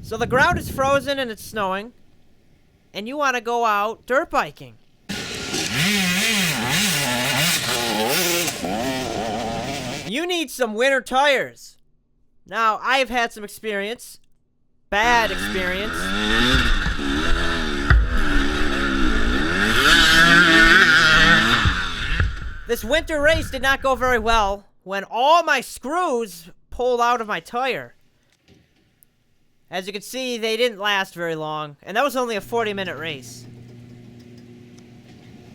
So the ground is frozen and it's snowing, and you want to go out dirt biking. You need some winter tires. Now, I've had some experience. Bad experience. This winter race did not go very well when all my screws pulled out of my tire. As you can see, they didn't last very long, and that was only a 40-minute race.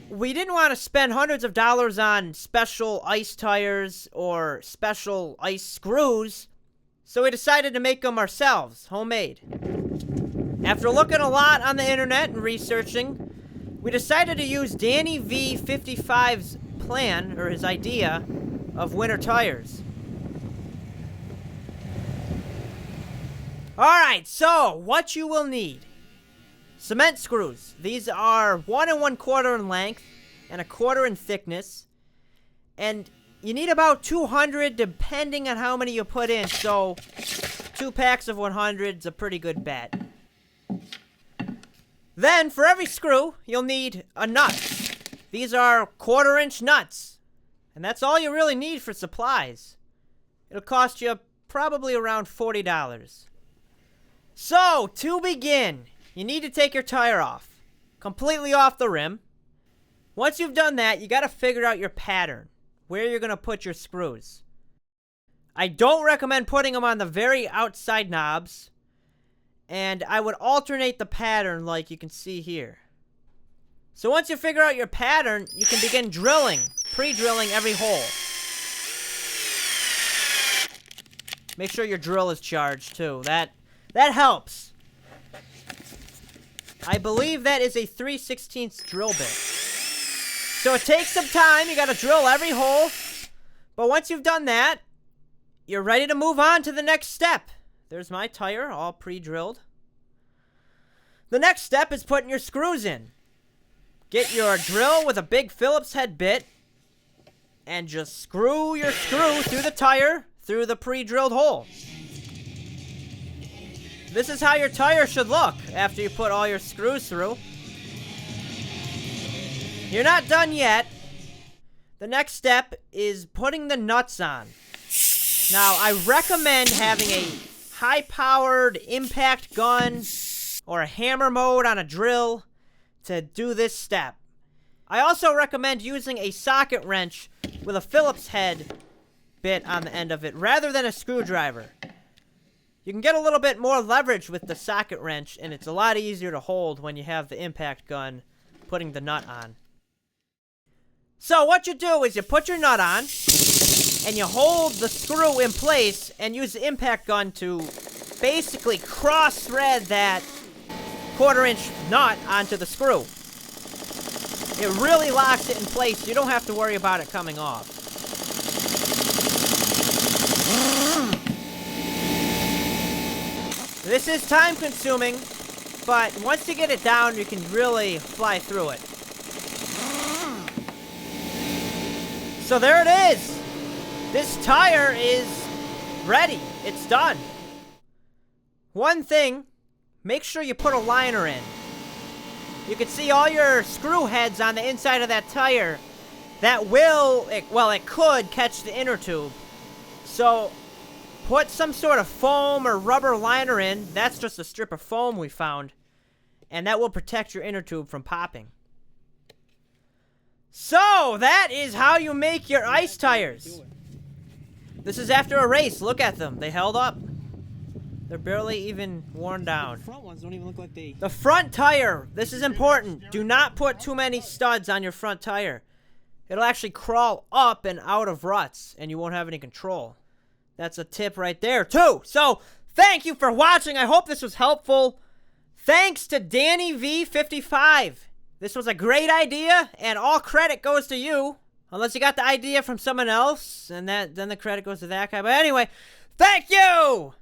We didn't want to spend hundreds of dollars on special ice tires or special ice screws, so we decided to make them ourselves, homemade. After looking a lot on the internet and researching, we decided to use Danny V55's plan, or his idea, of winter tires. Alright, so what you will need. Cement screws. These are 1 1/4 in length and 1/4 in thickness. And you need about 200 depending on how many you put in. So 2 packs of 100 is a pretty good bet. Then for every screw, you'll need a nut. These are 1/4-inch nuts. And that's all you really need for supplies. It'll cost you probably around $40. So, to begin, you need to take your tire off. Completely off the rim. Once you've done that, you gotta figure out your pattern. Where you're gonna put your screws. I don't recommend putting them on the very outside knobs. And I would alternate the pattern like you can see here. So once you figure out your pattern, you can begin drilling. Pre-drilling every hole. Make sure your drill is charged too. That helps. I believe that is a 3/16 drill bit. So it takes some time. You gotta drill every hole. But once you've done that, you're ready to move on to the next step. There's my tire, all pre-drilled. The next step is putting your screws in. Get your drill with a big Phillips head bit and just screw your screw through the tire, through the pre-drilled hole. This is how your tire should look after you put all your screws through. You're not done yet. The next step is putting the nuts on. Now, I recommend having a high-powered impact gun or a hammer mode on a drill to do this step. I also recommend using a socket wrench with a Phillips head bit on the end of it rather than a screwdriver. You can get a little bit more leverage with the socket wrench, and it's a lot easier to hold when you have the impact gun putting the nut on. So what you do is you put your nut on, and you hold the screw in place and use the impact gun to basically cross-thread that 1/4-inch nut onto the screw. It really locks it in place. You don't have to worry about it coming off. This is time-consuming, but once you get it down, you can really fly through it. So there it is. This tire is ready. It's done. One thing, make sure you put a liner in. You can see all your screw heads on the inside of that tire. That it could catch the inner tube. So put some sort of foam or rubber liner in. That's just a strip of foam we found. And that will protect your inner tube from popping. So, that is how you make your ice tires. This is after a race. Look at them. They held up. They're barely even worn down. The front ones don't even look like they... The front tire. This is important. Do not put too many studs on your front tire. It'll actually crawl up and out of ruts, and you won't have any control. That's a tip right there, too. So, thank you for watching. I hope this was helpful. Thanks to Danny V55. This was a great idea, and all credit goes to you. Unless you got the idea from someone else, and then the credit goes to that guy. But anyway, thank you!